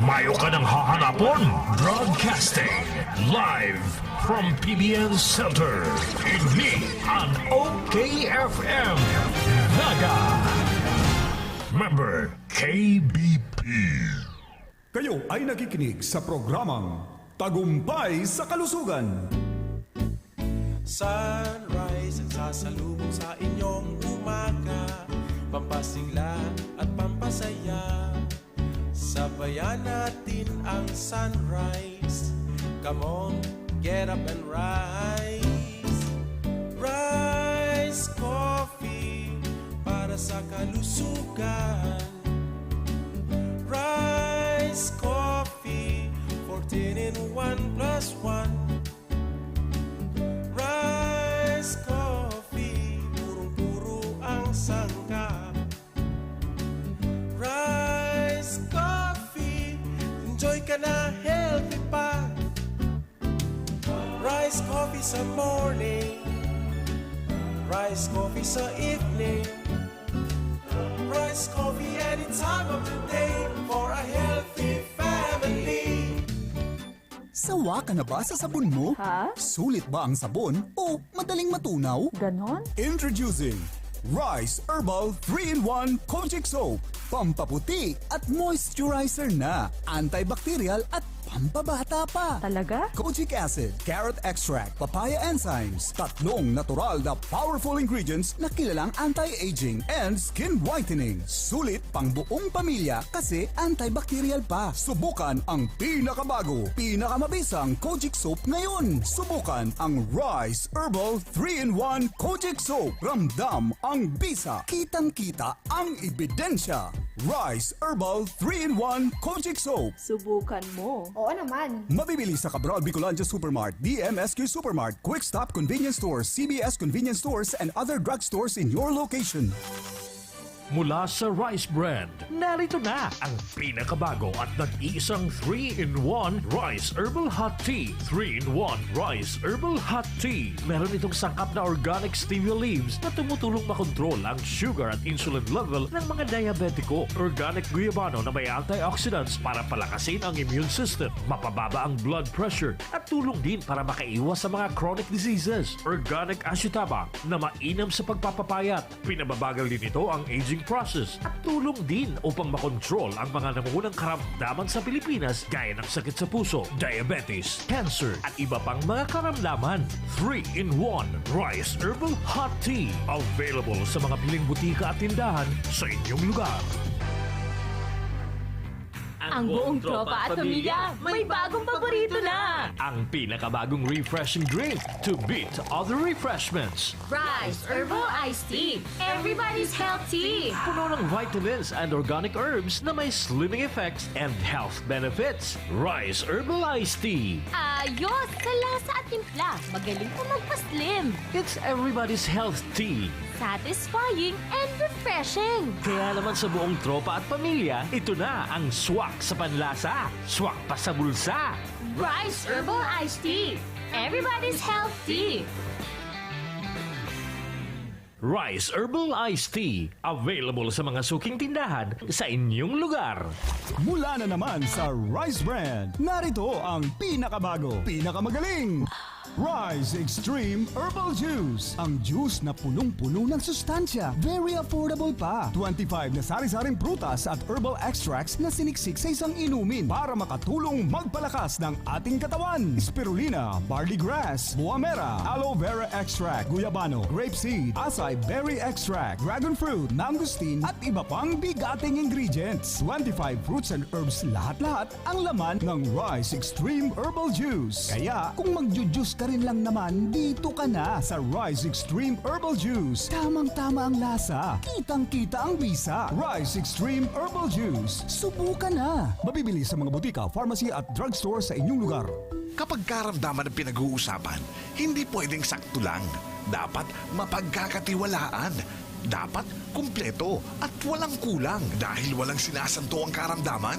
Mayo ka ng hahanapon. Broadcasting live from PBN Center. Ini ang OKFM. Naga. Member KBP. Kayo ay nakikinig sa programang Tagumpay sa Kalusugan. Sunrise ang sasalubong sa inyong umaga, pampasigla at pampasaya. Sabayan natin ang sunrise. Come on, get up and rise. Rise Coffee para sa kalusugan. Rise Coffee, 14 in 1 plus 1. Rise Coffee, purong-puro ang sangkap. Rise Coffee, enjoy ka na, healthy pa. Rise Coffee sa morning, Rise Coffee sa evening, Rise Coffee any time of the day for a healthy family. Sawa ka na ba sa sabon mo? Ha? Sulit ba ang sabon o madaling matunaw? Ganon? Introducing Rice Herbal 3-in-1 Kojic Soap. Pampaputi at moisturizer na. Antibacterial at pampabata pa. Talaga? Kojic acid, carrot extract, papaya enzymes. Tatlong natural na powerful ingredients na kilalang anti-aging and skin whitening. Sulit pang buong pamilya kasi antibacterial pa. Subukan ang pinakabago, pinakamabisang Kojic Soap ngayon. Subukan ang Rice Herbal 3-in-1 Kojic Soap. Ramdam ang bisa. Kitang-kita ang ebidensya. Rice Herbal 3-in-1 Kojic Soap. Subukan mo. Oo naman. Mabibili sa Cabral Bicolandia Supermart, DMSQ Supermart, Quick Stop Convenience Stores, CBS Convenience Stores, and other drugstores in your location. Mula sa Rice Brand, narito na ang pinakabago at nag-iisang 3-in-1 Rice Herbal Hot Tea. 3-in-1 Rice Herbal Hot Tea. Meron itong sangkap na organic stevia leaves na tumutulong makontrol ang sugar at insulin level ng mga diabetiko. Organic guyabano na may antioxidants para palakasin ang immune system, mapababa ang blood pressure at tulong din para makaiwas sa mga chronic diseases. Organic ashitaba na mainam sa pagpapapayat. Pinababagal din ito ang aging process at tulong din upang makontrol ang mga namumunang karamdaman sa Pilipinas gaya ng sakit sa puso, diabetes, cancer at iba pang mga karamdaman. 3-in-1 Rice Herbal Hot Tea. Available sa mga piling butika at tindahan sa inyong lugar. Ang buong tropa at pamilya may bagong paborito na! Ang pinakabagong refreshing drink to beat other refreshments. Rice Herbal Iced Tea. Everybody's healthy! Puno ng vitamins and organic herbs na may slimming effects and health benefits. Rice Herbal Iced Tea. Ayos! Sa lasa at timpla, magaling pa magpa-slim. It's everybody's health tea. Satisfying and refreshing. Kaya naman sa buong tropa at pamilya, ito na ang swak sa panlasa, swak pa sa bulsa. Rice Herbal Iced Tea. Everybody's healthy. Rice Herbal Iced Tea. Available sa mga suking tindahan sa inyong lugar. Mula na naman sa Rice Brand, narito ang pinakabago, pinakamagaling. Rise Extreme Herbal Juice. Ang juice na punong-puno ng sustansya. Very affordable pa. 25 na sari-saring prutas at herbal extracts na siniksik sa isang inumin para makatulong magpalakas ng ating katawan. Spirulina, barley grass, buwa mera, aloe vera extract, guyabano, grapeseed, acai berry extract, dragon fruit, mangosteen at iba pang bigating ingredients. 25 fruits and herbs lahat-lahat ang laman ng Rise Extreme Herbal Juice. Kaya kung magjujuice ka rin lang naman, dito ka na sa Rise Extreme Herbal Juice. Tamang-tama ang lasa. Kitang-kita ang bisa. Rise Extreme Herbal Juice. Subukan na. Mabibili sa mga butika, pharmacy at drugstore sa inyong lugar. Kapag karamdaman ng pinag-uusapan, hindi pwedeng sakto lang. Dapat mapagkakatiwalaan. Dapat kumpleto at walang kulang dahil walang sinasanto ang karamdaman.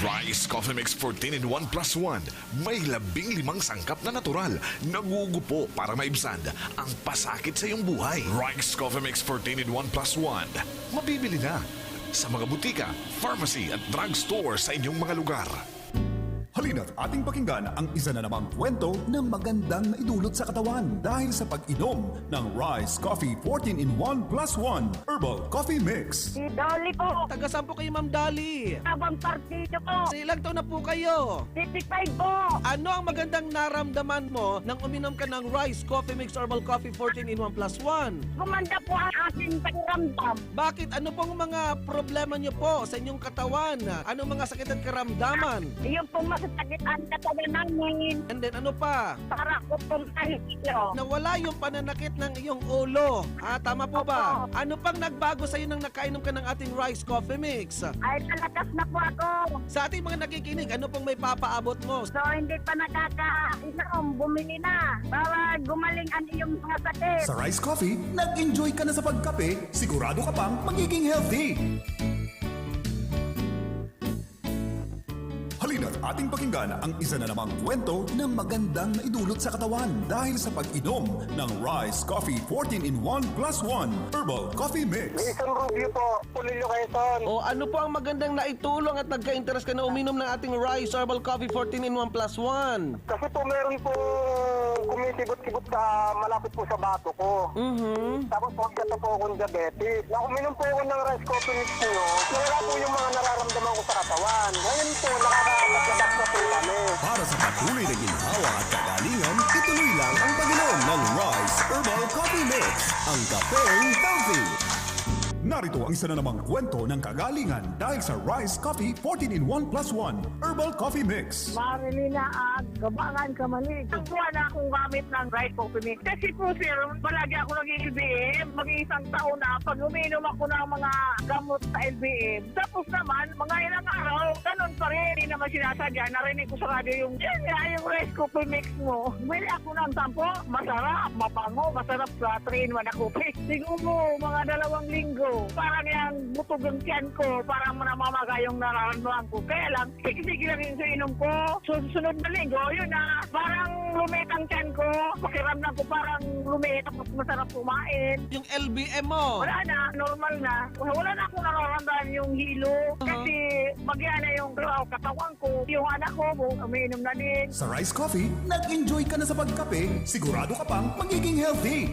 Rice Coffee Mix 14-in-1 plus 1. May 15 sangkap na natural. Nagugupo para maibsan ang pasakit sa iyong buhay. Rice Coffee Mix 14-in-1 plus 1. Mabibili na sa mga butika, pharmacy at drugstore sa inyong mga lugar. Halina't ating pakinggan ang isa na namang kwento ng magandang naidulot sa katawan dahil sa pag-inom ng Rice Coffee 14-in-1 plus 1 Herbal Coffee Mix. Si Dolly po. Taga saan po kayo, Ma'am Dali? Abang partido po. Sa ilang taon na po kayo? 55 po. Ano ang magandang naramdaman mo nang uminom ka ng Rice Coffee Mix Herbal Coffee 14-in-1 plus 1? Gumanda po ang aking pakiramdam. Bakit? Ano pong mga problema niyo po sa inyong katawan? Ano mga sakit at karamdaman? Yung pong masasakit ang katawan namin. And then ano pa? Para ko pong kahilo. Nawala yung pananakit ng iyong ulo. Tama po ba? Opo. Ano pang nagbago sa iyo nang nakainom ka ng ating Rice Coffee Mix? Ay, talakas na po ako. Sa ating mga nakikinig, ano pong may papaabot mo? So, hindi pa nakakainom. Bumili na. Para gumaling ang iyong mga sakit. Sa Rice Coffee, nag-enjoy ka na sa pagkape, sigurado ka pang magiging healthy. Halina't ating pakinggan ang isa na namang kwento ng magandang naidulot sa katawan dahil sa pag-inom ng Rice Coffee 14-in-1 plus 1 Herbal Coffee Mix. Isang review po, Pulilio Quezon. O ano po ang magandang naitulong at nagka-interest ka na uminom ng ating Rice Herbal Coffee 14-in-1 plus 1? Kasi po meron po kumisibot-sibot sa malapit po sa bato ko. Tapos po kaya po akong diabetes. Na uminom po ako ng rice coffee mix nyo, wala po yung mga nararamdaman ko sa katawan. Ngayon po, nakakaladak na po kami. Para sa patuloy na ginhawa at kagalingan, ituloy lang ang pag-inom ng Rice Herbal Coffee Mix, ang kapeng healthy. Narito ang isa na namang kwento ng kagalingan dahil sa Rice Coffee 14-in-1 plus 1 Herbal Coffee Mix. Marilina at Gabangan Kamalig. Nagbuha na akong gamit ng rice coffee mix. Kasi po sir, palagi ako nag-LBM. Mag-iisang taon na pag uminom ako ng mga gamot sa LBM. Tapos naman, mga ilang araw, ganun pa rin. Hindi naman sinasadya. Narinig ko sa radyo yung, yan nga, yung rice coffee mix mo. Bili ako ng sampo. Masarap, mabango, masarap sa 3-in-1 na coffee. Siguro, mga 2 linggo. Parang yung butog ang tiyan ko. Parang namamaga yung nararamdaman ko. Kaya lang, sige lang yung inom ko. Susunod na linggo, yun na. Parang lumit ang tiyan ko. Pakiramdam ko parang lumit. Tapos masarap kumain. Yung LBM mo? Wala na, normal na. Wala na akong nararamdaman yung hilo. Kasi magyan na yung katawan ko. Yung anak ko, umiinom na din. Sa Rice Coffee, nag-enjoy ka na sa pagkape, sigurado ka pang magiging healthy.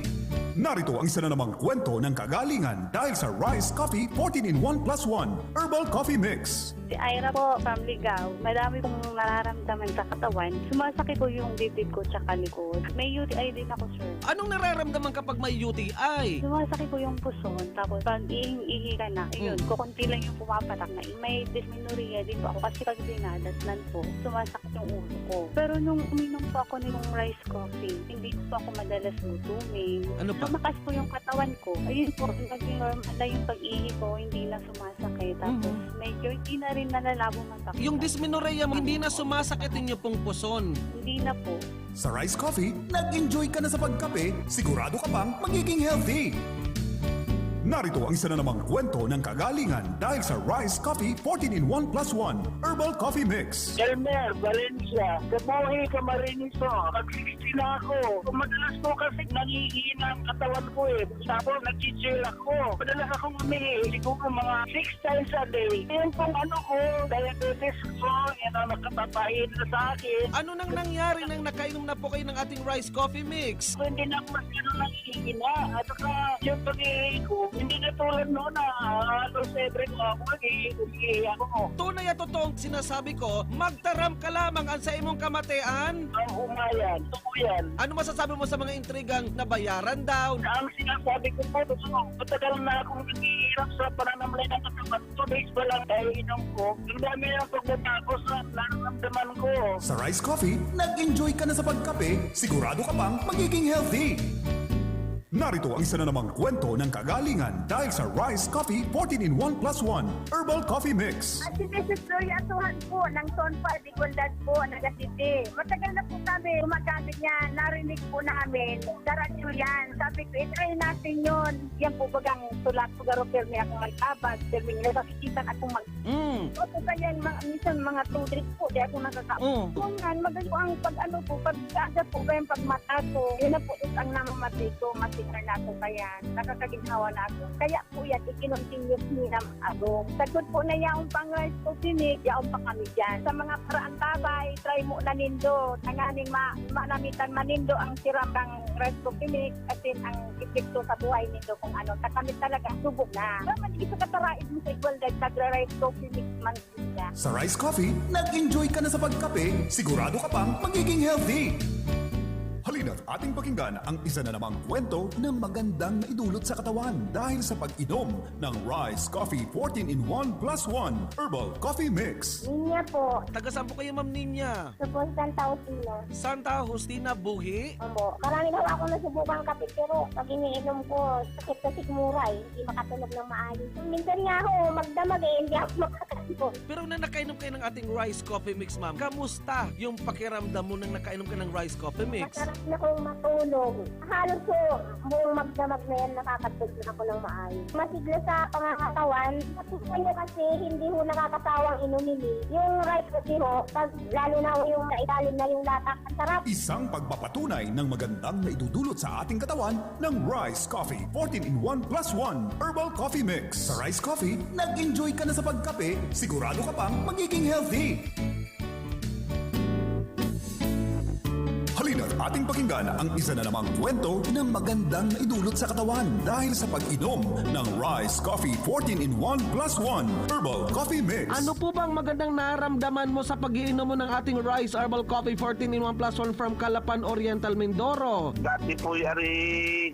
Narito ang isa na namang kwento ng kagalingan dahil sa Rice Coffee 14-in-1 plus 1 Herbal Coffee Mix. Si Ira po, from Ligao. Madami kong nararamdaman sa katawan. Sumasakit po yung dibdib ko tsaka likod. May UTI din ako, sir. Anong nararamdaman kapag may UTI? Sumasakit po yung puson. Tapos pag ihi ka na, yun, kukunti lang yung pumapatak na. May dysmenorrhea din po ako kasi pag dinadatnan po, sumasakit yung ulo ko. Pero nung uminom po ako nitong rice coffee, hindi po ako madalas gutumin. Ano pa? Lumakas po yung katawan ko. Ayun po, naging normal na yung pag-ihi ko, hindi na sumasakit. Tapos medyo hindi na rin nalalabo man pa. Yung dysmenorrhea mo, hindi na sumasakit inyo pong puson. Hindi na po. Sa Rice Coffee, nag-enjoy ka na sa pagkape, sigurado ka pang magiging healthy. Narito ang isa na namang kwento ng kagalingan dahil sa Rice Coffee 14-in-1 plus 1 Herbal Coffee Mix. Elmer, Valencia, Kabuhi, Camarines po. Mag-60 na ako. Madalas po kasi nangihina ang katawan ko eh. Tapos nag-chill ako. Madalas akong umihi. Siguro mga 6 times a day. Yan pong ano ko, diabetes ko, yan ang nakatapahin na sa akin. Ano nang nangyari nang nakainom na po kayo ng ating Rice Coffee Mix? So, hindi na mas yun ang nangihina. At saka yung pag-ihi ko, hindi na tulad noon na halos every ko ako nag-ihi ako. Tunay at totoong sinasabi ko, magtaram ka lamang ang sa imong kamatian. Ang umayan, yan. Ano masasabi mo sa mga intrigang nabayaran daw? Ang sinasabi ko po, matagal na akong naghihirap sa pananamlay ng katawan. 2 days pa lang dahil inom ko. Ang dami ang pagkatapos na nararamdaman ko. Sa Rice Coffee, nag-enjoy ka na sa pagkape, sigurado ka pang magiging healthy. Narito ang isa na namang kwento ng kagalingan dahil sa Rice Coffee 14-in-1 plus 1 Herbal Coffee Mix. At si Mrs. Gloria Atuhan po ng Tonpa, Bicondad po, Nagasiti. Matagal na po kami gumagamit niya. Narinig po namin. Sa radyo yan. Sabi ko, itry natin yun. Yan po bagang tulat po garo pirmi akong mag-abag. Pirmi nila sakikitan akong Ako kaya minsan mga 2 drinks po, di ako nakakapo. Kung nga, magaling po ang pag-ano po, pag-aga po ba yung pagmata ko, yun na po ang namamatay ko, masigar na ako kaya nakakaginhawa na ako. Kaya po yan, ikinontinuous niya ako. Sagod po na yaong pang-rice ko sinig, yaong pa kami dyan. Sa mga paraan tabay, try mo na nindo, tanganing manamitan manindo ang siram ng rice ko sinig, kasi ang epekto sa buhay nindo kung ano, takamit talaga, subok na. Naman, isa katarait mo sa igual dahil nagra-rice ko sinig man siya. Sa Rice Coffee, nag-enjoy ka na sa pagkape, sigurado ka pang magiging healthy. Halina't ating pakinggan ang isa na namang kwento na magandang naidulot sa katawan dahil sa pag-inom ng Rice Coffee 14-in-1 plus 1 Herbal Coffee Mix. Ninya po. Taga saan po kayo, Ma'am Ninya? Sa po Santa Justina. Santa Justina, Buhi? Opo. Marami na ako nasubukan kape pero pag iniinom ko, sakit-sakit muray. Hindi makatulog ng maayos. Minsan nga ako magdamag hindi ako makatulog. Pero na nakainom kayo ng ating Rice Coffee Mix, Ma'am, kamusta yung pakiramdam mo nang nakainom ka ng Rice Coffee Mix? Masarap na akong matulog. Halos ko, buong magdamag na yan, nakakatulog na ako ng maayos. Masigla sa pangangatawan. Kasi kasi hindi ho nakakasawang inumin eh. Yung rice kasi ho, pag lalo na ho yung nailalim na yung latak, ang sarap. Isang pagpapatunay ng magandang naidudulot sa ating katawan ng Rice Coffee 14-in-1 plus 1 Herbal Coffee Mix. Sa Rice Coffee, nag-enjoy ka na sa pagkape, sigurado ka pang magiging healthy. Halina't ating pakinggan ang isa na namang kwento na magandang naidulot sa katawan dahil sa pag-inom ng Rice Coffee 14-in-1 plus 1 Herbal Coffee Mix. Ano po bang magandang naramdaman mo sa pag-iinom mo ng ating Rice Herbal Coffee 14-in-1 plus 1 from Calapan Oriental, Mindoro? Dati po yari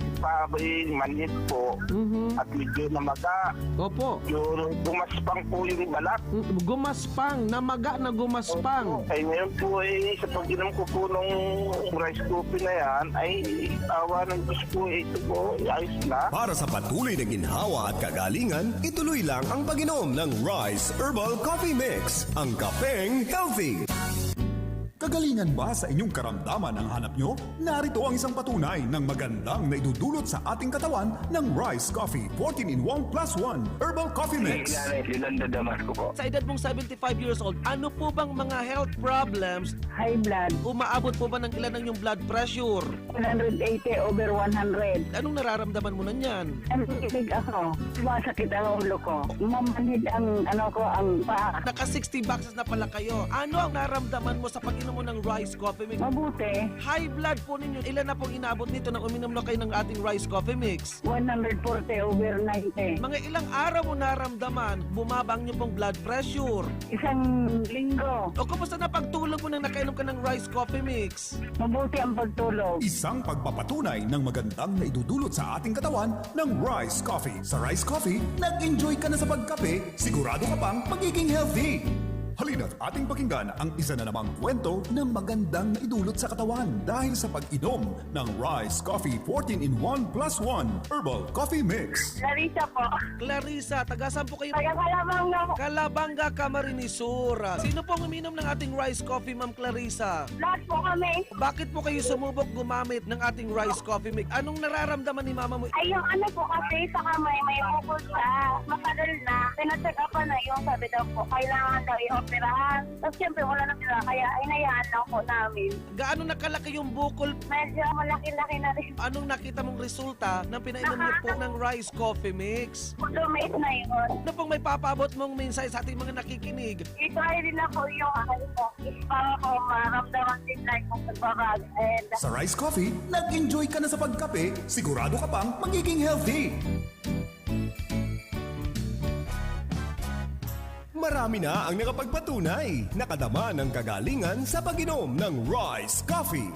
manhid po at medyo namaga. Opo. Yung gumaspang po yung balat. Gumaspang, namaga na gumaspang. Ay ngayon po sa pag-inom ko po nung rice coffee na yan, ay awa ng Diyos po, ito po, ayos na. Para sa patuloy na ginhawa at kagalingan, ituloy lang ang pag-inom ng Rice Herbal Coffee Mix, ang kapeng healthy. Kagalingan ba sa inyong karamdaman ang hanap nyo? Narito ang isang patunay ng magandang naidudulot sa ating katawan ng Rice Coffee 14-in-1 plus 1 Herbal Coffee Mix. Yun ang dadamas ko po. Sa edad mong 75 years old, ano po bang mga health problems? High blood, Umaabot po ba ng ilan ng yung blood pressure? 180 over 100. Anong nararamdaman mo na niyan? Nakikinig ako. Sumasakit ang ulo ko. Mamanhid ang ang paa. Naka 60 boxes na pala kayo. Ano ang naramdaman mo sa pag-inom mo ng Rice Coffee Mix? Mabuti. High blood po ninyo. Ilan na pong inaabot nito nang uminom na kayo ng ating Rice Coffee Mix? 140 over 90. Mga ilang araw mo naramdaman, bumaba ang inyong pong blood pressure. Isang linggo. O kumusta na pagtulog mo nang nakainom ka ng Rice Coffee Mix? Mabuti ang pagtulog. Isang pagpapatunay ng magandang naidudulot sa ating katawan ng Rice Coffee. Sa Rice Coffee, nag-enjoy ka na sa pagkape, sigurado ka pang magiging healthy. Halina't ating pakinggan ang isa na namang kwento na magandang naidulot sa katawan dahil sa pag-inom ng Rice Coffee 14-in-1 plus 1 Herbal Coffee Mix. Larissa po. Clarissa, taga saan po kayo? Kalabang po. Calabanga, Camarines Sur. Sino pong uminom ng ating Rice Coffee, Ma'am Clarissa? Lahat po kami. Bakit po kayo sumubok gumamit ng ating Rice Coffee Mix? Anong nararamdaman ni Mama mo? Ay, yung ano po kasi sa kamay, may bukol siya. Matagal na. Pinacheck up na yung sabi daw po, kailangan daw i-operahan. Tapos siyempre wala na sila, kaya inayaan lang po namin. Gaano nakalaki yung bukol? Medyo malaki-laki na rin. Anong nakita mong resulta ng pinainom niyo po ng Rice Coffee Mix? Lumit na yun. Ano pong may papabot mong mensahe sa ating mga nakikinig? I-try din ako yung ano po, para ko maramdaman din like kung nagbabago. And Sa Rice Coffee, nag-enjoy ka na sa pagkape, sigurado ka pang magiging healthy. Marami na ang nakapagpatunay, nakadama ng kagalingan sa pag-inom ng Rice Coffee.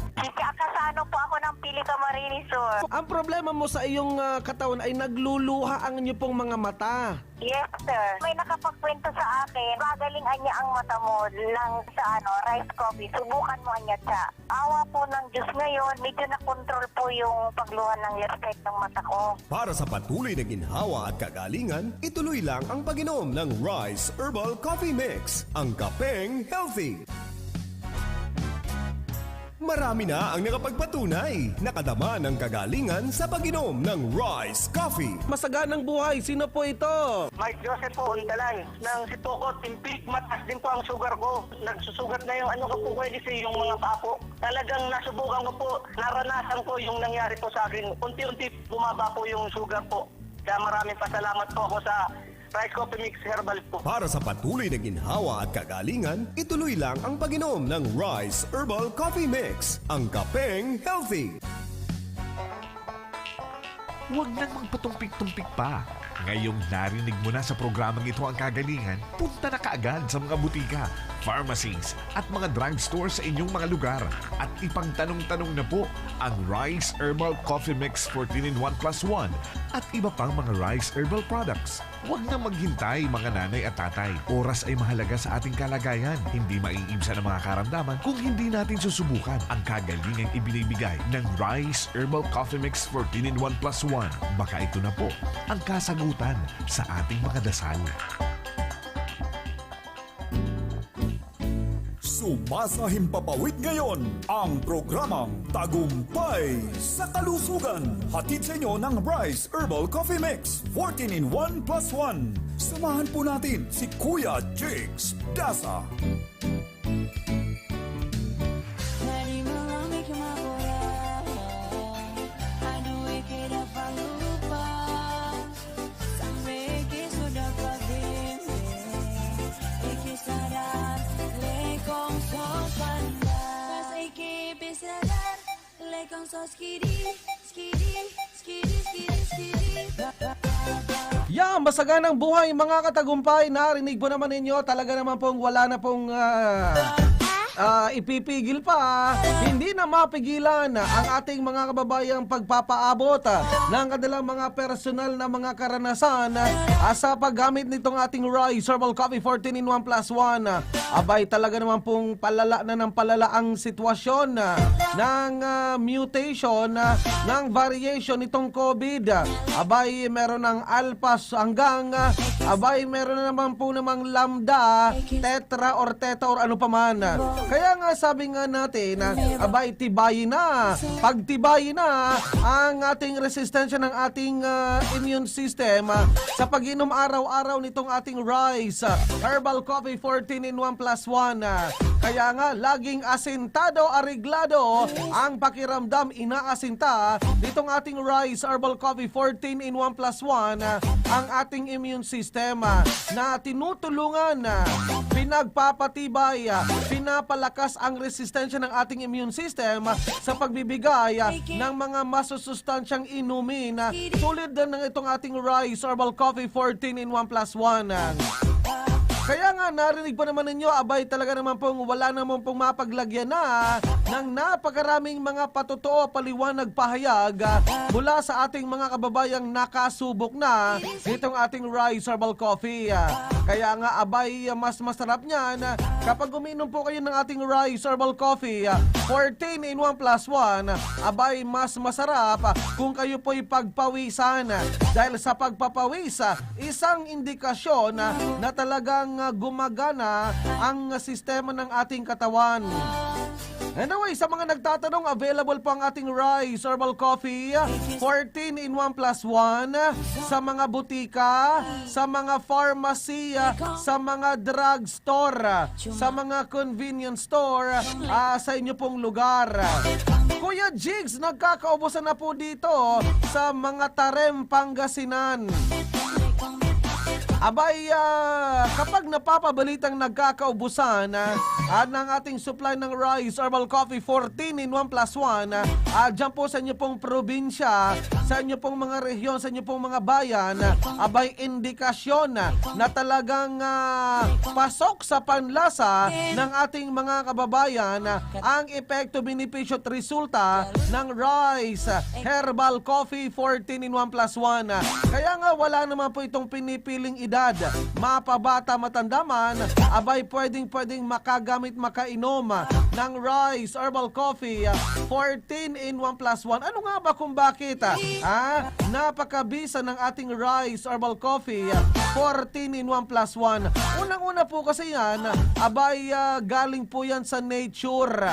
kakasano po ako ng Pili Camarines Sur. Ang problema mo sa iyong katawan ay nagluluha ang inyo pong mga mata. Yes, sir. May nakapagkwento sa akin, gagalingan niya ang mata mo lang sa rice coffee. Subukan mo niya siya. Awa po ng Diyos ngayon, medyo na-control po yung pagluha ng left side ng mata ko. Para sa patuloy na ginhawa at kagalingan, ituloy lang ang pag-inom ng Rice Herbal Coffee Mix, ang kapeng healthy. Marami na ang nakapagpatunay. Nakadama ng kagalingan sa pag-inom ng Rice Coffee. Masaganang buhay, sino po ito? Mike Joseph po, Undalan. Nang Sipokot, Timpik, mataas din po ang sugar ko. Nagsusugat na yung ano ko po pwede yung mga papo. Talagang nasubukan ko po, naranasan ko yung nangyari po sa akin. Unti-unti bumaba po yung sugar po. Kaya maraming pasalamat po ako sa Rice Coffee Mix Herbal po. Para sa patuloy na ginhawa at kagalingan, ituloy lang ang pag-inom ng Rice Herbal Coffee Mix, ang kapeng healthy. Huwag nang magpatumpik-tumpik pa. Ngayong narinig mo na sa programang ito ang kagalingan, punta na kaagad sa mga butika, pharmacies at mga drugstores sa inyong mga lugar at ipangtanong-tanong na po ang Rice Herbal Coffee Mix 14-in-1 plus 1 at iba pang mga Rice Herbal products. Huwag na maghintay mga nanay at tatay. Oras ay mahalaga sa ating kalagayan. Hindi maiibsan ang mga karamdaman kung hindi natin susubukan ang kagalingang ibinibigay ng Rice Herbal Coffee Mix 14-in-1 plus 1. Baka ito na po ang kasagutan sa ating mga dasal. Sumasahimpapawid ngayon ang programang Tagumpay sa Kalusugan. Hatid sa inyo ng Rice Herbal Coffee Mix 14-in-1 plus 1. Samahan po natin si Kuya Jigs Dasa. Yan, masaganang buhay mga katagumpay. Narinig po naman ninyo, talaga naman pong wala na pong ipipigil pa. Hindi na mapigilan ang ating mga kababayang pagpapaabot ng kanilang mga personal na mga karanasan sa paggamit nitong ating Rice Herbal Coffee 14-in-1 plus 1. Abay, talaga naman pong palala na ng palala ang sitwasyon ng mutation, ng variation nitong COVID. Abay, meron ng alpha hanggang abay, meron na naman po namang lambda, tetra or theta or ano pa man. Kaya nga sabi nga natin, abay, tibayin na, pagtibayin na ang ating resistensya ng ating immune system sa pag-inom araw-araw nitong ating Rice Herbal Coffee 14-in-1 plus 1. Kaya nga, laging asintado, ariglado ang pakiramdam, inaasinta ditong ating Rice Herbal Coffee 14-in-1 plus 1 ang ating immune system na tinutulungan, pinagpapatibay, pinapalakas ang resistensya ng ating immune system sa pagbibigay ng mga masusustansyang inumin tulad ng itong ating Rice Herbal Coffee 14-in-1 plus 1. Kaya nga, narinig pa naman ninyo, abay, talaga naman pong wala naman pong mapaglagyan na ng napakaraming mga patotoo, paliwanag, pahayag mula sa ating mga kababayang nakasubok na itong ating Rice Herbal Coffee. Kaya nga, abay, mas masarap niyan kapag uminom po kayo ng ating Rice Herbal Coffee 14-in-1 plus 1, abay, mas masarap kung kayo po'y pagpawisan. Dahil sa pagpapawis, isang indikasyon na talagang gumagana ang sistema ng ating katawan. Anyway, sa mga nagtatanong, available po ang ating Rice Herbal Coffee 14-in-1 plus 1 sa mga butika, sa mga pharmacy, sa mga drugstore, sa mga convenience store, sa inyo pong lugar. Kuya Jigs, nagkakaubusan na po dito sa mga Tarem, Pangasinan. Abay, kapag napapabalitang nagkakaubusan ng ating supply ng Rice Herbal Coffee 14-in-1 plus 1, dyan po sa inyo pong probinsya, sa inyo pong mga rehiyon, sa inyo pong mga bayan, abay, indikasyon na talagang pasok sa panlasa ng ating mga kababayan ang epekto, benepisyo at resulta ng Rice Herbal Coffee 14-in-1 plus 1. Kaya nga, wala naman po itong pinipiling edad, mapabata, matanda man, abay pwedeng makagamit, makainom ng Rice Herbal Coffee 14 in 1 plus 1. Ano nga ba kung bakit? Napakabisa ng ating Rice Herbal Coffee 14 in 1 plus 1. Unang-una po kasi yan, abay galing po yan sa nature.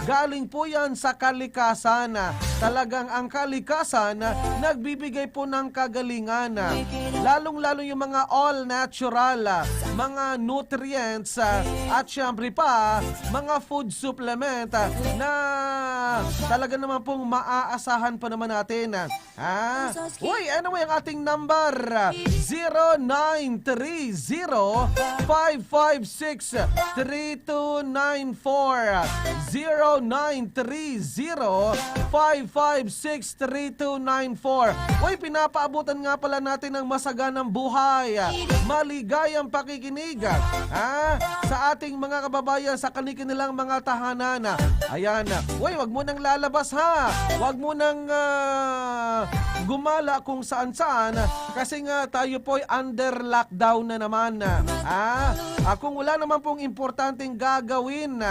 Galing po yan sa kalikasan. Talagang ang kalikasan nagbibigay po ng kagalingan. Lalong-lalo yung mga all natural, mga nutrients at syempre pa mga food supplement na talaga naman pong maaasahan pa naman natin. Uy, anyway, ang ating number 0930-556-3294 Uy, pinapaabutan nga pala natin ng masaganang buhay, maligayang pakikinig sa ating mga kababayan sa kanilang mga tahanan. Ayan, uy, wag mo nang lalabas ha, wag mo nang gumala kung saan-saan kasi nga tayo po'y under lockdown na naman. Kung wala naman pong importanteng gagawin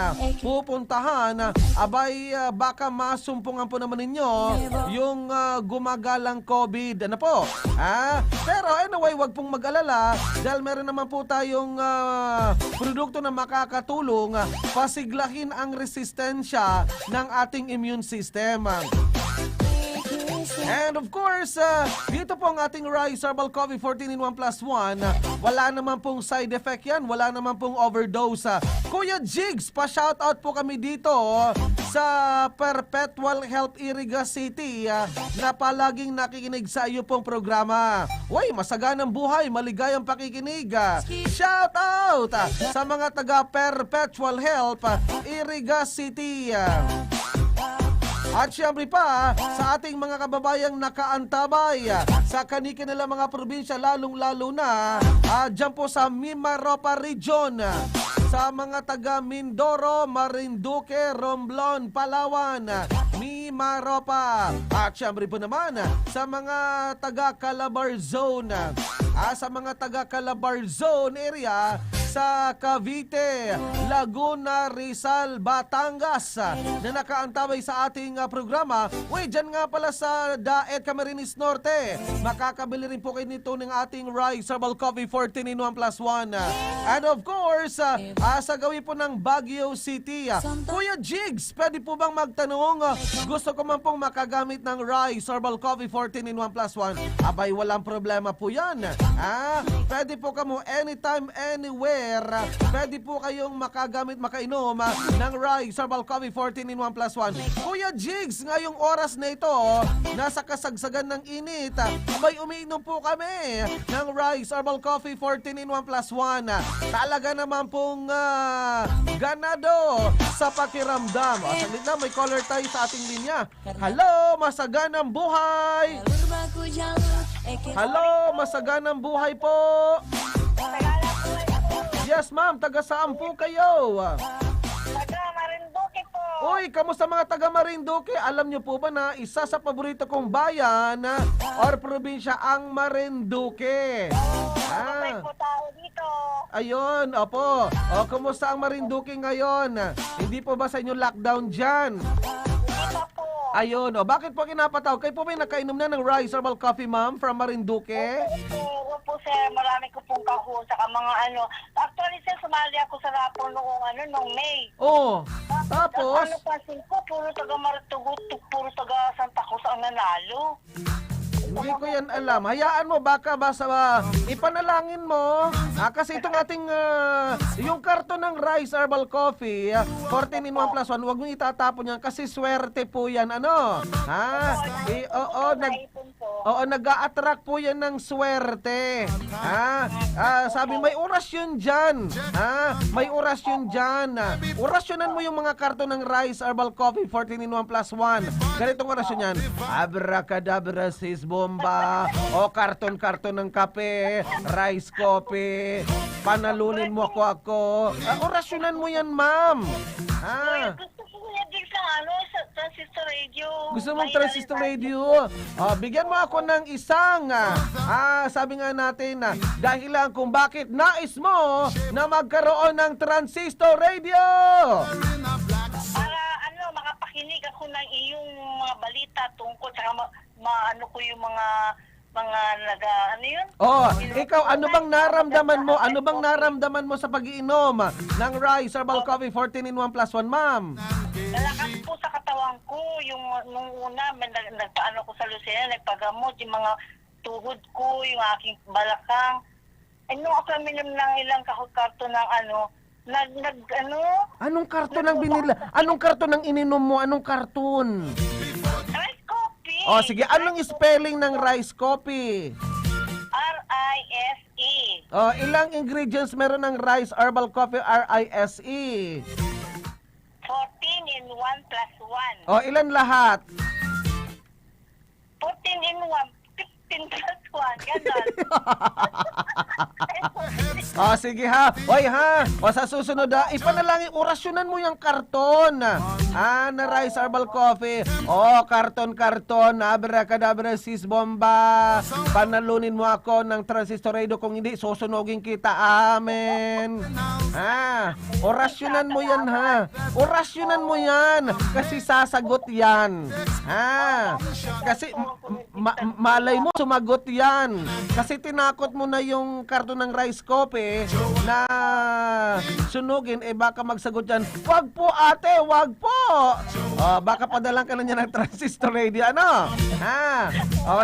pupuntahan, abay baka masumpungan po naman ninyo yung gumagalang COVID. Ano po? Pero anyway, wag pong mag-alala dahil meron naman po tayong produkto na makakatulong pasiglahin ang resistensya ng ating immune system. And of course, dito po ang ating Rice Herbal Coffee 14 in 1 plus 1. Wala naman pong side effect yan, wala naman pong overdose. Kuya Jigs, pa-shoutout po kami dito sa Perpetual Health Iriga City na palaging nakikinig sa iyo pong programa. Uy, masaganang buhay, maligayang pakikinig. Shoutout sa mga taga Perpetual Health Iriga City. At syempre pa sa ating mga kababayang nakaantabay sa kanilang mga probinsya, lalong-lalo na dyan po sa Mimaropa Region, sa mga taga Mindoro, Marinduque, Romblon, Palawan, Mimaropa. At syempre po naman sa mga taga Calabar Zone, sa mga taga Calabar Zone area sa Cavite, Laguna, Rizal, Batangas na nakaantabay sa ating programa. Uy, dyan nga pala sa Daet, Camarines Norte, makakabili rin po kayo nito ng ating Rice Herbal Coffee 14 in 1 plus 1. And of course, sa gawin po ng Baguio City, Kuya Jigs, pwede po bang magtanong? Gusto ko man pong makagamit ng Rice Herbal Coffee 14 in 1 plus 1. Abay, walang problema po yan. Pwede po kamo anytime, anywhere. Pwede po kayong makagamit, makainom ng Rice Herbal Coffee 14 in 1 plus 1. Kuya Jigs, ngayong oras na ito, nasa kasagsagan ng init, abay umiinom po kami ng Rice Herbal Coffee 14 in 1 plus 1. Talaga naman pong ganado sa pakiramdam. Saglit na, may caller tayo sa ating linya. Hello, masaganang buhay! Hello, masaganang buhay po! Yes, ma'am. Taga saan po kayo? Taga Marinduque po. Uy, kamusta mga taga Marinduque? Alam niyo po ba na isa sa paborito kong bayan or probinsya ang Marinduque? May po tao dito. Ayun, opo. O, kamusta ang Marinduque ngayon? Hindi po ba sa inyo lockdown dyan? Dito po. Ayun, o. Bakit po kinapataw? Kayo po may nakainom na ng Rice Herbal Coffee, ma'am, from Marinduque? Po sir, marami ko pong kahon saka mga ano. Actually sir, sumali ako sa rapon noong May. Oh, tapos? Ano pansin ko, puro taga Maratugut, puro taga Santa Cruz ang nanalo. Hindi ko yan alam. Hayaan mo, baka ipanalangin mo. Kasi itong ating, yung karton ng Rice Herbal Coffee, 14 in 1 plus 1, huwag mong itatapon yan kasi swerte po yan. Ano? Oo, nag-a-attract po yan ng swerte. Sabi, may orasyon dyan. May orasyon dyan. Orasyonan mo yung mga karton ng Rice Herbal Coffee, 14 in 1 plus 1. Ganitong orasyon yan. Abracadabra sis bomba. O karton-karton ng kape, rice coffee. Panalunin mo ako. Orasyonan mo yan, ma'am. Gusto ko Kuya Jigs ng sa transistor radio. Gusto mong transistor radio? Bigyan mo ako ng isang, sabi nga natin, dahilan kung bakit nais mo na magkaroon ng transistor radio. Para makapakinig ako ng iyong mga balita tungkol sa maano ko yung mga Ikaw, ano bang naramdaman mo? Ano bang naramdaman mo sa pag-iinom ng Rise Herbal Coffee 14-in-1 plus 1, ma'am? Nalakas po sa katawan ko. Yung nung una, nagpaano ko sa Lucena, nagpagamot yung mga tuhod ko, yung aking balakang. Nung ako minom ng ilang karton ng Anong karton ang binila? Anong karton ang ininom mo? Anong karton? Rice coffee. Sige. Anong spelling ng rice coffee? R-I-S-E. Ilang ingredients meron ng Rice Herbal Coffee R-I-S-E? 14-in-1 plus 1. Ilan lahat? 14-in-1, 15 plus 1. Ganon. Sige ha. Sa susunod ipanalangin, orasyonan mo yung karton. Na Rice Herbal Coffee. Karton. Abracadabra, sis bomba. Panalunin mo ako ng transistor radio, kung hindi, susunogin kita. Amen. Orasyonan mo yan, ha. Orasyonan mo yan. Kasi sasagot yan. Kasi malay mo, sumagot yan. Kasi tinakot mo na yung karton ng rice coffee na sunugin, baka magsagot yan, wag po ate, wag po. Baka padalang ka na niya ng transistor radio, ano?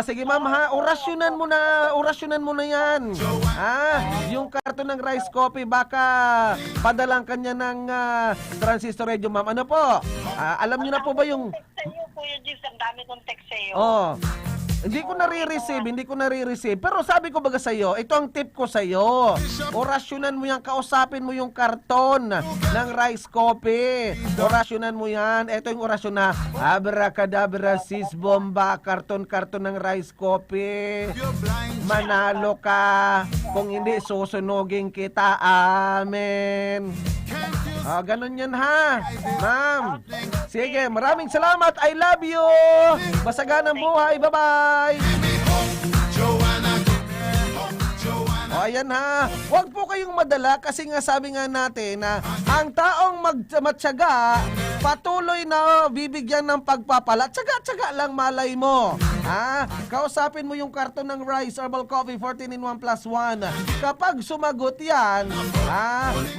Sige ma'am, orasyonan mo na yan. Yung karton ng rice coffee, baka padalang ka niya ng transistor radio, ma'am. Ano po? Alam niyo na po ba yung... Kuya Gibbs, ang dami kong text sa'yo. Hindi ko nare-receive. Pero sabi ko baga sa'yo, ito ang tip ko sa'yo. Orasyonan mo yan, kausapin mo yung karton ng rice coffee. Orasyonan mo yan. Ito yung orasyon na, abracadabra, sis bomba, karton ng rice coffee. Manalo ka. Kung hindi, susunogin kita. Amen. Ganun yan, ha, ma'am. Sige, maraming salamat. I love you. Masaganang buhay. Bye-bye. Ayan, ha. Huwag po kayong madala kasi nga sabi nga natin na ang taong matyaga, patuloy na bibigyan ng pagpapala. Tsaga-tsaga lang, malay mo. Kausapin mo yung karton ng Rice Herbal Coffee 14-in-1 plus 1. Kapag sumagot yan,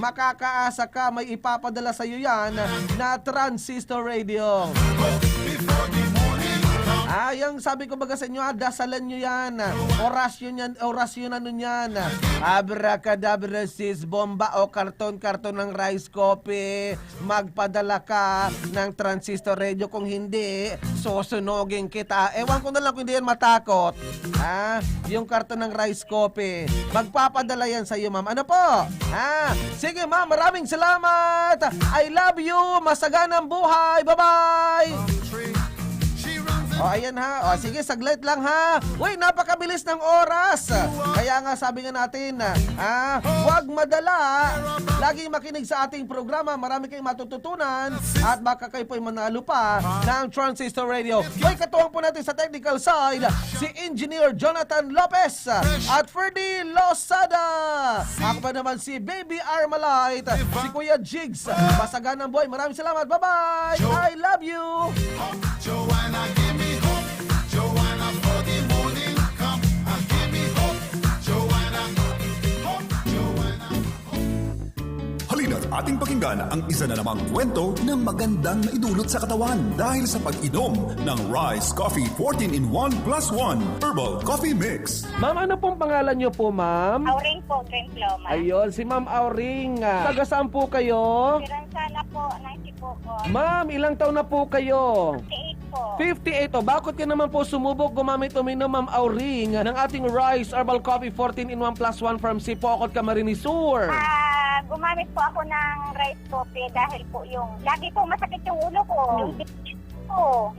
makakaasa ka, may ipapadala sa'yo yan na transistor radio. Yung sabi ko baga sa inyo, dasalan nyo yan. Orasyonan nyo yan. Abracadabra, sis bomba o karton ng rice coffee. Magpadala ka ng transistor radio, kung hindi, susunogin kita. Ewan ko na lang kung hindi yan matakot. Yung karton ng rice coffee. Magpapadala yan sa iyo, ma'am. Ano po? Sige, ma'am, maraming salamat. I love you. Masaganang buhay. Bye-bye. Ayan, ha. Sige, saglit lang, ha. Uy, napakabilis ng oras. Kaya nga sabi nga natin, huwag madala. Lagi makinig sa ating programa. Marami kayong matututunan. At baka kayo po'y manalo pa ng Transistor Radio. Uy, katuwang po natin sa technical side, si Engineer Jonathan Lopez at Ferdy Losada. Ako pa naman si Baby Armalite, si Kuya Jigs. Masaganang buhay. Maraming salamat. Bye-bye. I love you. Joanna, give me hope. Joanna, for the morning come and give me hope. Joanna, hope. Joanna, hope. Halina't ating pakinggan ang isa na namang kwento ng magandang naidulot sa katawan dahil sa pag-inom ng Rice Coffee 14-in-1 plus 1 Herbal Coffee Mix. Ma'am, ano pong pangalan niyo po, ma'am? Auring po, Grand Ploma. Ayun, si Ma'am Auring. Taga saan po kayo? Siransana po, 90 po po. Ma'am, ilang taon na po kayo? 58 po. 58. Bakit ka naman po sumubok uminom, Ma'am Auring, ng ating Rice Herbal Coffee 14-in-1 plus 1 from Sipocot, Camarines Sur? Gumamit po ako ng rice coffee dahil po yung lagi po masakit yung ulo ko. Yung dibdib ko,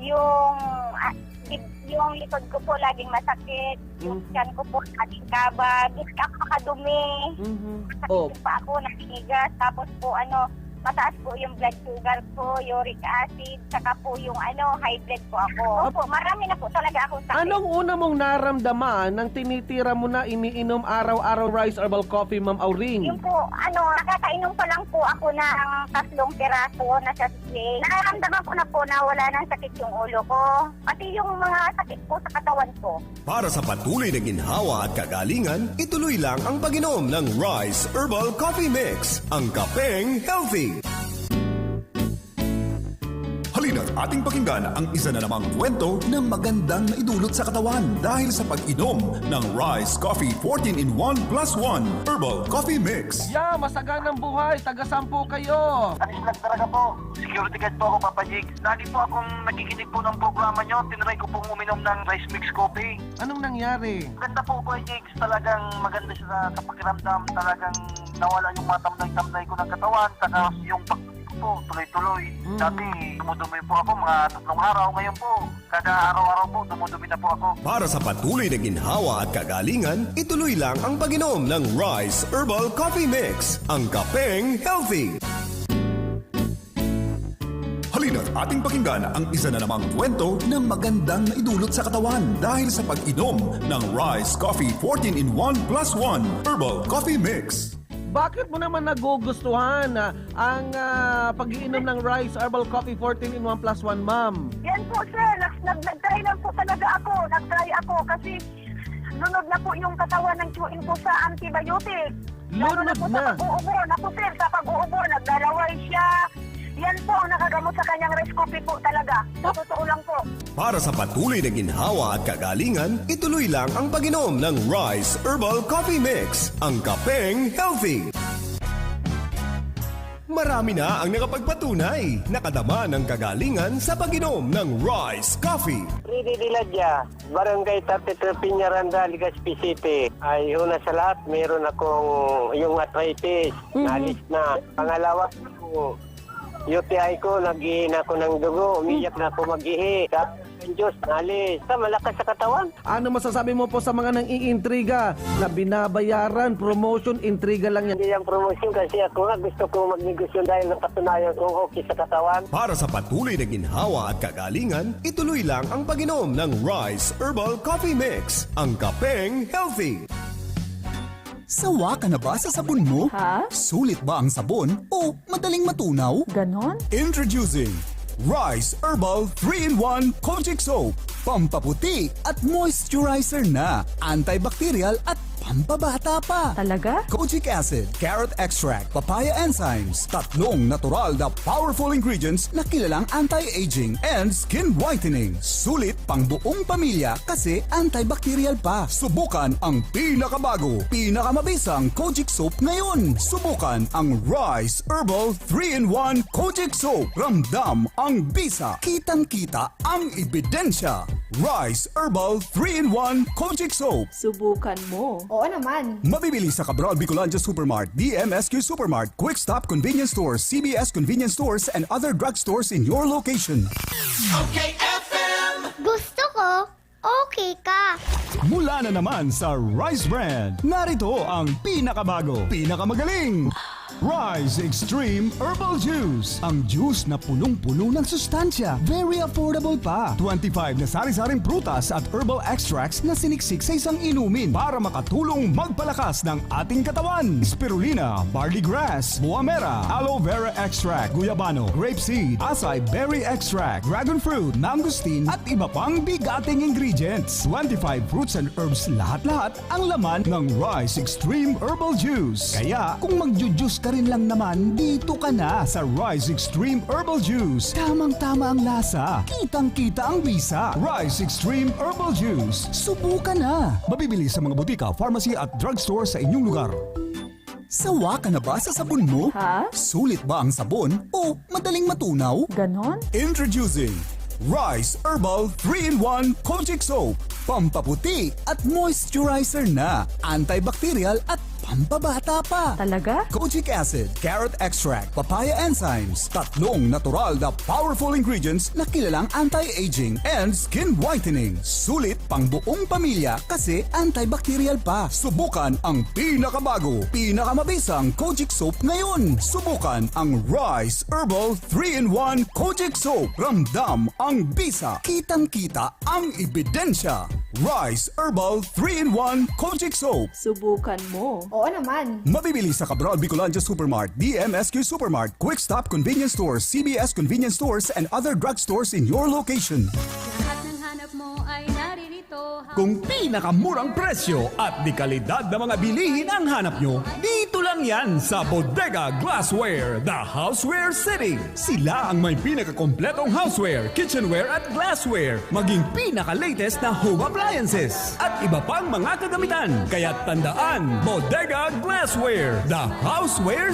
yung likod ko po laging masakit. Yung tiyan ko po laging kabag. Hindi ako makadumi. Masakit pa ako, nakikigas. Tapos po mataas po yung blood sugar ko, uric acid, saka po yung high blood po ako. Opo, marami na po talaga akong sakit. Anong una mong naramdaman nang tinitira mo na iniinom araw-araw Rice Herbal Coffee, Ma'am Auring? Yung po, nakakainom pa lang po ako ng 3 piraso na sachet. Nararamdaman ko na po na wala nang sakit yung ulo ko. Pati yung mga sakit po sa katawan ko. Para sa patuloy na ginhawa at kagalingan, ituloy lang ang pag-inom ng Rice Herbal Coffee Mix, ang kapeng healthy. Halina't ating pakinggan ang isa na namang kwento na magandang naidulot sa katawan dahil sa pag-inom ng Rice Coffee 14-in-1 + 1 Herbal Coffee Mix. Yeah, masaganang buhay. Taga-sampo kayo. Alis lang talaga po. Security guard po ako, Papa Jig. Lagi po akong nakikinig po ng programa nyo. Tinry ko pong uminom ng rice mix coffee. Anong nangyari? Maganda po, Kuya Jigs. Talagang maganda siya sa pakiramdam. Talagang nawala yung mga tamlay-tamlay ko ng katawan. Saka yung po, tuloy-tuloy. Dati, dumudumi po ako mga 3 araw. Ngayon po, kada araw-araw po, dumudumi na po ako. Para sa patuloy na ginhawa at kagalingan, ituloy lang ang pag-inom ng Rice Herbal Coffee Mix, ang kapeng healthy. Halina't ating pakinggan ang isa na namang kwento na magandang naidulot sa katawan dahil sa pag-inom ng Rice Coffee 14-in-1 + 1 Herbal Coffee Mix. Bakit mo naman nagugustuhan ang pag-iinom ng Rice Herbal Coffee 14-in-1 + 1, ma'am? Yan po, sir. Nag-try lang po talaga ako. Nag-try ako kasi lunod na po yung katawan ng chewin ko sa antibiotic. Lalo na po sa pag-uubor. Naku, sir, sa pag-uubor, naglalaway siya. Yan po ang nakagamot sa kanyang rice coffee po talaga. Sa totoo lang po. Para sa patuloy na ginhawa at kagalingan, ituloy lang ang pag-inom ng Rice Herbal Coffee Mix, ang kapeng healthy. Marami na ang nakapagpatunay, nakadama ng kagalingan sa pag-inom ng Rice Coffee. Ridi Diladya, Barangay 33 Piñaranda, Legazpi City. Ay, una sa lahat, meron akong yung arthritis, nalis na. Pangalawa, UTI ko, nag-iina ko ng dugo, umiyak na ako mag-ihi. Ang Diyos, nalis. Malakas sa katawan. Ano masasabi mo po sa mga nang-iintriga na binabayaran, promotion, intriga lang yan? Hindi yung promotion kasi ako nga gusto ko magnegosyo dahil napatunayan kong okay sa katawan. Para sa patuloy na ginhawa at kagalingan, ituloy lang ang pag-inom ng Rice Herbal Coffee Mix, ang kapeng healthy. Sawa ka na ba sa sabon mo? Ha? Sulit ba ang sabon o madaling matunaw? Ganon? Introducing Rice Herbal 3-in-1 Kojic Soap. Pampaputi at moisturizer na. Antibacterial at pampabata pa. Talaga? Kojic acid, carrot extract, papaya enzymes. 3 natural na powerful ingredients na kilalang anti-aging and skin whitening. Sulit pang buong pamilya kasi antibacterial pa. Subukan ang pinakabago, pinakamabisang Kojic Soap ngayon. Subukan ang Rice Herbal 3-in-1 Kojic Soap. Ramdam ang bisa. Kitang-kita ang ebidensya. Rice Herbal 3-in-1 Kojic Soap. Subukan mo. Oo naman. Mabibili sa Cabral Bicolandia Supermart, DMSQ Supermart, Quick Stop Convenience Stores, CBS Convenience Stores, and other drugstores in your location. Gusto ko, okay ka. Mula na naman sa Rice Brand, narito ang pinakabago, pinakamagaling. Rice Extreme Herbal Juice. Ang juice na punong-puno ng sustansya. Very affordable pa. 25 na sari-saring prutas at herbal extracts na siniksik sa isang inumin para makatulong magpalakas ng ating katawan. Spirulina, barley grass, buamera, aloe vera extract, guyabano, grapeseed, acai berry extract, dragon fruit, mangosteen at iba pang bigating ingredients. 25 fruits and herbs lahat-lahat ang laman ng Rice Extreme Herbal Juice. Kaya kung magjujuice ka rin lang naman, dito ka na sa Rice Extreme Herbal Juice. Tamang-tama ang lasa. Kitang-kita ang bisa. Rice Extreme Herbal Juice. Subukan na. Mabibili sa mga butika, pharmacy at drugstore sa inyong lugar. Sawa ka na ba sa sabon mo? Ha? Sulit ba ang sabon o madaling matunaw? Ganon? Introducing Rice Herbal 3-in-1 Kojic Soap. Pampaputi at moisturizer na. Antibacterial at pampabata pa. Talaga? Kojic acid, carrot extract, papaya enzymes, tatlong natural na powerful ingredients na kilalang anti-aging and skin whitening. Sulit pang buong pamilya kasi antibacterial pa. Subukan ang pinakabago, pinakamabisang Kojic soap ngayon. Subukan ang Rice Herbal 3-in-1 Kojic Soap. Ramdam ang bisa, kitang-kita ang ebidensya. Rice Herbal 3-in-1 Kojic Soap. Subukan mo. Oo naman. Mabibili sa Cabral Bicolandia Supermart, DMSQ Supermart, Quick Stop Convenience Stores, CBS Convenience Stores, and other drugstores in your location. Lahat ng hanap mo ay naririto. Kung pinakamurang presyo at di kalidad na mga bilihin ang hanap nyo, dito lang yan sa Bodega Glassware, the Houseware City. Sila ang may pinakakompletong houseware, kitchenware at glassware, maging pinaka-latest na home appliances at iba pang mga kagamitan. Kaya tandaan, Bodega Glassware, the Houseware